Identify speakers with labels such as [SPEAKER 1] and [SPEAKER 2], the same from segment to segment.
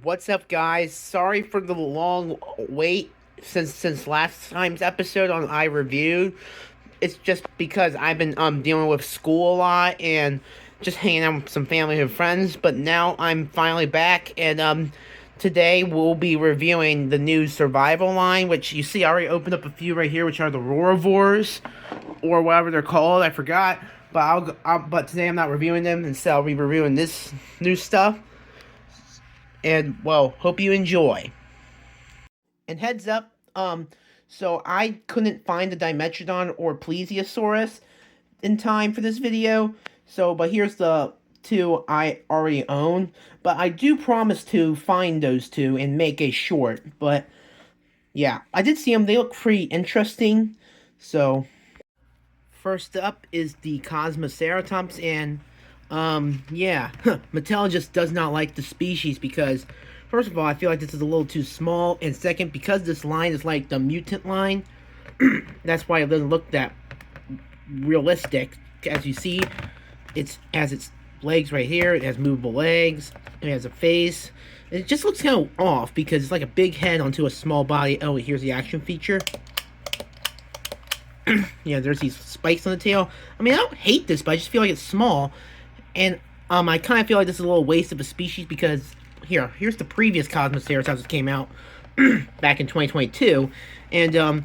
[SPEAKER 1] What's up, guys? Sorry for the long wait since last time's episode on I reviewed. It's just because I've been dealing with school a lot and just hanging out with some family and friends. But now I'm finally back, and today we'll be reviewing the new survival line, which you see I already opened up a few right here, which are the Rorovores or whatever they're called. I forgot. But but today I'm not reviewing them. Instead, I'll be reviewing this new stuff. And well, hope you enjoy. And heads up, so I couldn't find the Dimetrodon or Plesiosaurus in time for this video. So, but here's the two I already own. But I do promise to find those two and make a short. But yeah, I did see them. They look pretty interesting. So, first up is the Cosmoceratops, and yeah, Mattel just does not like the species because, first of all, I feel like this is a little too small, and second, because this line is like the mutant line, that's why it doesn't look that realistic. As you see, it has its legs right here, it has movable legs, it has a face. It just looks kind of off because it's like a big head onto a small body. Oh, here's the action feature. Yeah, there's these spikes on the tail. I mean, I don't hate this, but I just feel like it's small. And I kind of feel like this is a little waste of a species because here's the previous Cosmoceratops that came out back in 2022, and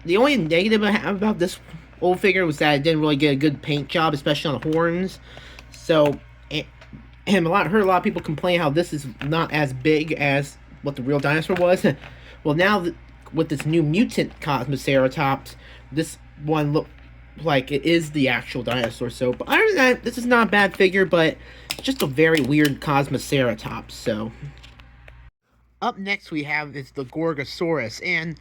[SPEAKER 1] the only negative I have about this old figure was that it didn't really get a good paint job, especially on the horns. So, and heard a lot of people complain how this is not as big as what the real dinosaur was. Well, now with this new mutant Cosmoceratops, this one look like it is the actual dinosaur. So, but other than that, this is not a bad figure, but it's just a very weird Cosmoceratops. So, up next we have is the Gorgosaurus, and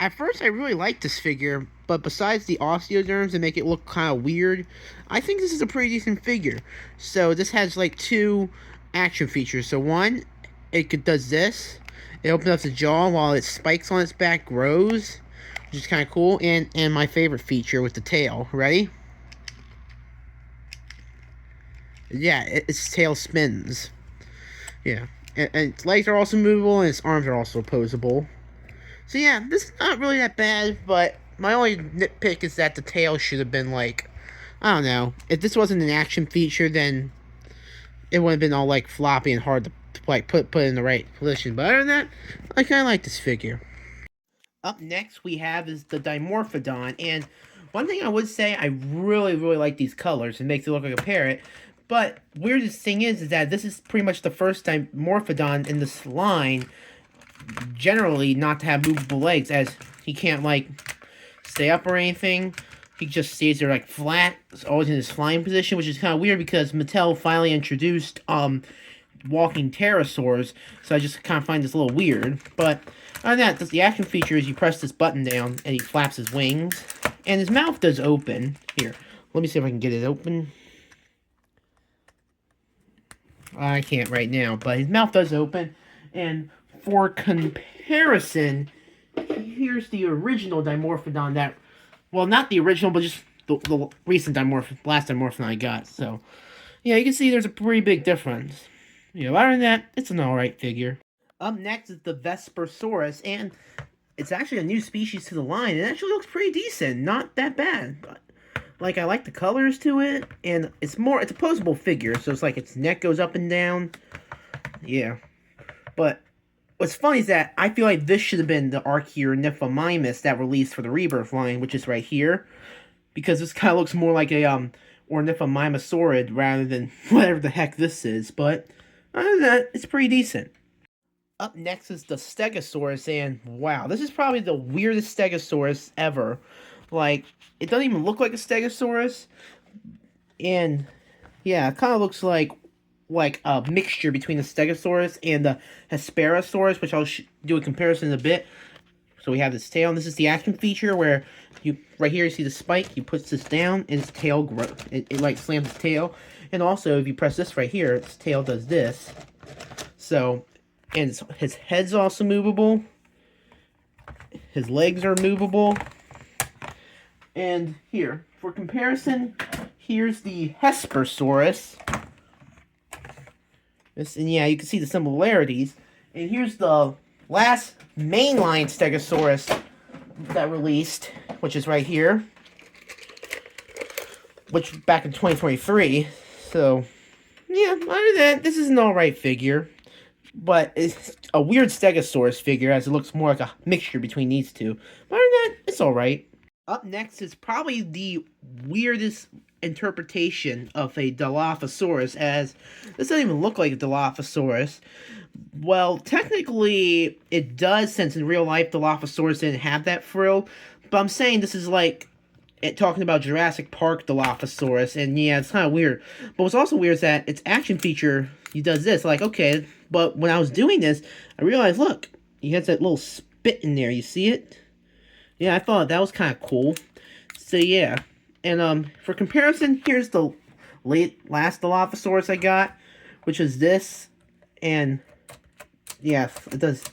[SPEAKER 1] at first I really liked this figure, but besides the osteoderms that make it look kind of weird, I think this is a pretty decent figure. So this has like two action features. So one, does this. It opens up the jaw while its spikes on its back grows, which is kind of cool. And my favorite feature with the tail. Ready? Yeah, its tail spins. Yeah. And its legs are also movable, and its arms are also opposable. So yeah, this is not really that bad, but my only nitpick is that the tail should have been like, I don't know. If this wasn't an action feature, then it would have been all like floppy and hard to like put in the right position. But other than that, I kind of like this figure. Up next we have is the Dimorphodon, and one thing I would say, I really like these colors. It makes it look like a parrot. But weirdest thing is that this is pretty much the first Dimorphodon in this line generally not to have movable legs, as he can't like stay up or anything. He just stays there like flat. It's always in his flying position, which is kind of weird because Mattel finally introduced walking pterosaurs, so I just kind of find this a little weird. But other than that, the action feature is you press this button down and he flaps his wings, and his mouth does open. Here, let me see if I can get it open. I can't right now, but his mouth does open, and for comparison, here's the original Dimorphodon that, well, not the original, but just the recent last Dimorphodon I got. So, yeah, you can see there's a pretty big difference. You know, other than that, it's an alright figure. Up next is the Vespersaurus, and it's actually a new species to the line. It actually looks pretty decent, not that bad. But, like, I like the colors to it, and it's a posable figure, so it's like its neck goes up and down. Yeah. But what's funny is that I feel like this should have been the Archaeornithomimus that released for the Rebirth line, which is right here, because this kind of looks more like a Ornithomimosaurid rather than whatever the heck this is. But other than that, it's pretty decent. Up next is the Stegosaurus, and wow, this is probably the weirdest Stegosaurus ever. Like, it doesn't even look like a Stegosaurus, and yeah, it kind of looks like a mixture between the Stegosaurus and the Hesperosaurus, which I'll do a comparison in a bit. So we have this tail, and this is the action feature where right here you see the spike, he puts this down, and its tail grows. It like slams its tail. And also, if you press this right here, its tail does this. So, and his head's also movable. His legs are movable. And here, for comparison, here's the Hesperosaurus. And yeah, you can see the similarities. And here's the last mainline Stegosaurus that released, which is right here, which back in 2023. So, yeah, other than that, this is an alright figure. But it's a weird Stegosaurus figure, as it looks more like a mixture between these two. But other than that, it's alright. Up next is probably the weirdest interpretation of a Dilophosaurus, as this doesn't even look like a Dilophosaurus. Well, technically, it does, since in real life, Dilophosaurus didn't have that frill. But I'm saying this is like talking about Jurassic Park Dilophosaurus, and yeah, it's kind of weird. But what's also weird is that its action feature, he does this, like, okay, but when I was doing this, I realized, look, he has that little spit in there, you see it? Yeah, I thought that was kind of cool. So yeah, and for comparison, here's the last Dilophosaurus I got, which is this, and yeah, it does.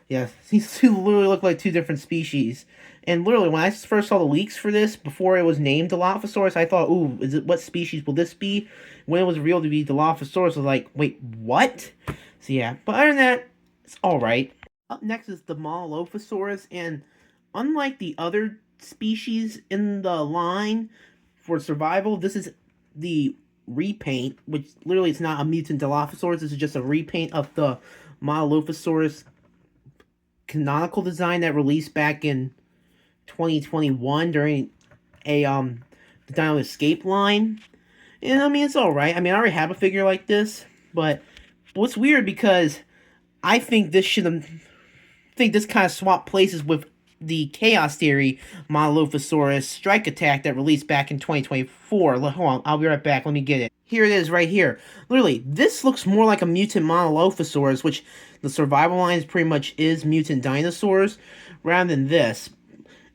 [SPEAKER 1] Yeah, these two literally look like two different species. And literally, when I first saw the leaks for this, before it was named Dilophosaurus, I thought, ooh, what species will this be? When it was revealed to be Dilophosaurus, I was like, wait, what? So yeah, but other than that, it's alright. Up next is the Molophosaurus, and unlike the other species in the line for survival, this is the repaint, which literally it's not a mutant Dilophosaurus, this is just a repaint of the Molophosaurus canonical design that released back in 2021 during a the Dino Escape line. And I mean, it's alright. I mean, I already have a figure like this, but what's weird, because I think this kind of swapped places with the Chaos Theory Molophosaurus Strike Attack that released back in 2024. Hold on, I'll be right back. Let me get it. Here it is, right here. Literally, this looks more like a mutant Molophosaurus, which the survival lines pretty much is mutant dinosaurs, rather than this.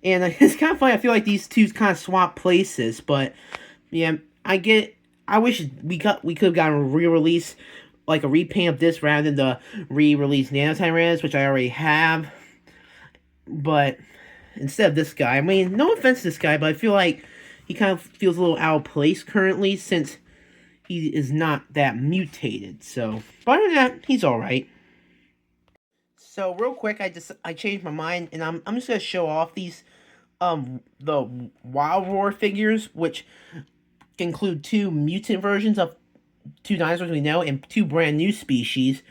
[SPEAKER 1] And it's kind of funny. I feel like these two kind of swap places, but yeah, I get it. I wish we could have gotten a re-release, like a repaint of this rather than the re-release Nanotyrannus, which I already have. But instead of this guy, I mean, no offense to this guy, but I feel like he kind of feels a little out of place currently, since he is not that mutated. So, but other than that, he's alright. So real quick, I changed my mind, and I'm just gonna show off these the Wild Roar figures, which include two mutant versions of two dinosaurs we know and two brand new species.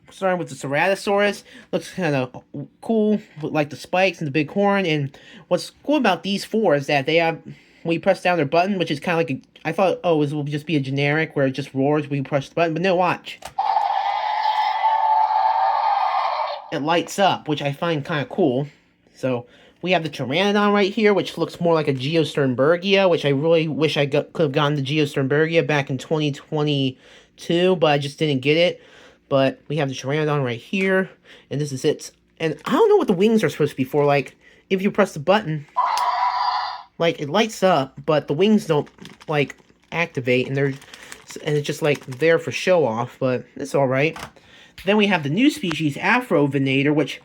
[SPEAKER 1] Starting with the Ceratosaurus, looks kind of cool, with like the spikes and the big horn. And what's cool about these four is that they have, when you press down their button, which is kind of like I thought, oh, this will just be a generic where it just roars when you press the button, but no, watch. It lights up, which I find kind of cool. So we have the Pteranodon right here, which looks more like a Geosternbergia, which I really wish I could have gotten the Geosternbergia back in 2022, but I just didn't get it. But we have the Pteranodon right here, and this is it. And I don't know what the wings are supposed to be for. Like, if you press the button, like, it lights up, but the wings don't, like, activate, and it's just, like, there for show-off, but it's alright. Then we have the new species, Afrovenator, which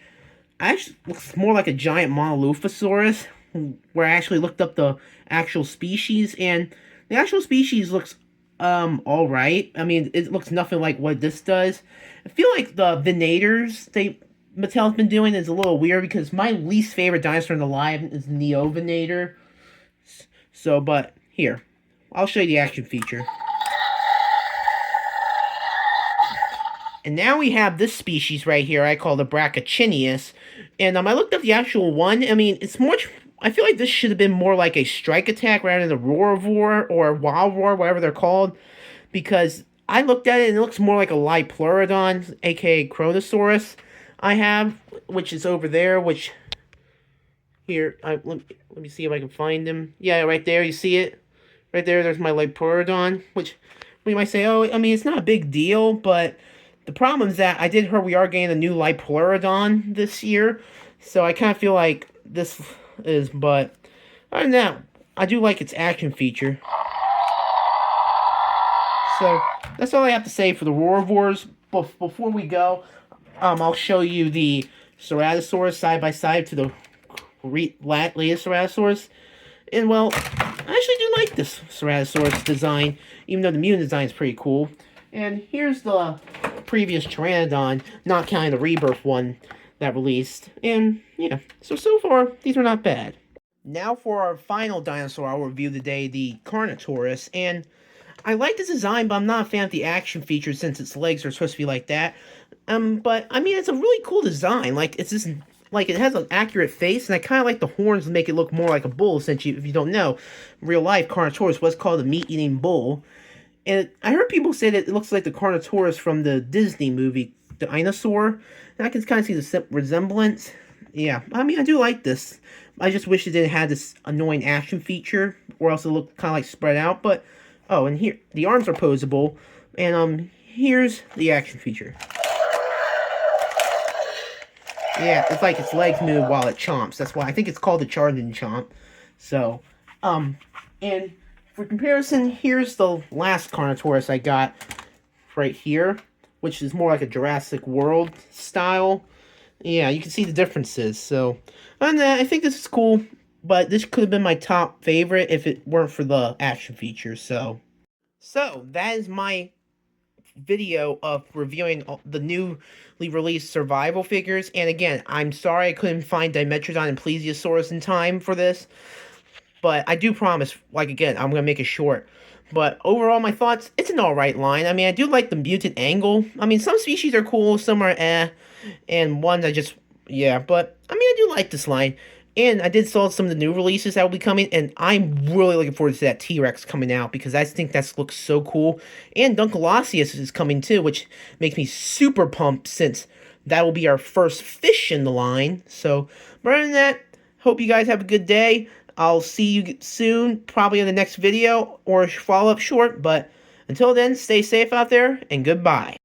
[SPEAKER 1] actually looks more like a giant Molophosaurus, where I actually looked up the actual species, and the actual species looks alright. I mean, it looks nothing like what this does. I feel like the Venators Mattel's been doing is a little weird, because my least favorite dinosaur in the line is Neovenator. So, but here, I'll show you the action feature. And now we have this species right here I call the Brachychinius. And I looked up the actual one. I mean, it's much... I feel like this should have been more like a Strike Attack rather than a Roarvor or Wild Roar, whatever they're called. Because I looked at it and it looks more like a Lipleurodon, aka Chronosaurus, I have, which is over there, which... Here, let me see if I can find him. Yeah, right there, you see it? Right there, there's my Lipleurodon, which we might say, oh, I mean, it's not a big deal, but... The problem is that I did hear we are getting a new Lipleurodon this year, so I kind of feel like this is, but other than that, I do like its action feature. So, that's all I have to say for the Roarvors. But before we go, I'll show you the Ceratosaurus side by side to the latest Ceratosaurus. And, well, I actually do like this Ceratosaurus design, even though the mutant design is pretty cool. And here's the previous Pteranodon, not counting the Rebirth one that released. And yeah, so far, these are not bad. Now for our final dinosaur I'll review today, the Carnotaurus. And I like this design, but I'm not a fan of the action features since its legs are supposed to be like that. But I mean, it's a really cool design. Like, it's just, like, it has an accurate face, and I kind of like the horns to make it look more like a bull, since if you don't know, in real life, Carnotaurus was called a meat-eating bull. And I heard people say that it looks like the Carnotaurus from the Disney movie, The Dinosaur, and I can kind of see the resemblance. Yeah, I mean, I do like this. I just wish it didn't have this annoying action feature, or else it looked kind of like spread out, but, oh, and here, the arms are posable, and, here's the action feature. Yeah, it's like its legs move while it chomps. That's why I think it's called the charging chomp. So, and for comparison, here's the last Carnotaurus I got right here, which is more like a Jurassic World style. Yeah, you can see the differences. So, and I think this is cool, but this could have been my top favorite if it weren't for the action features. So that is my video of reviewing the newly released survival figures. And again, I'm sorry I couldn't find Dimetrodon and Plesiosaurus in time for this, but I do promise, like, again, I'm gonna make it short. But overall, my thoughts, it's an alright line. I mean, I do like the mutant angle. I mean, some species are cool, some are and one I just, yeah, but I mean, I do like this line. And I did saw some of the new releases that will be coming, and I'm really looking forward to that T-Rex coming out, because I think that looks so cool. And Dunkleosteus is coming too, which makes me super pumped, since that will be our first fish in the line. So, but other than that, hope you guys have a good day. I'll see you soon, probably in the next video, or follow-up short, but until then, stay safe out there, and goodbye.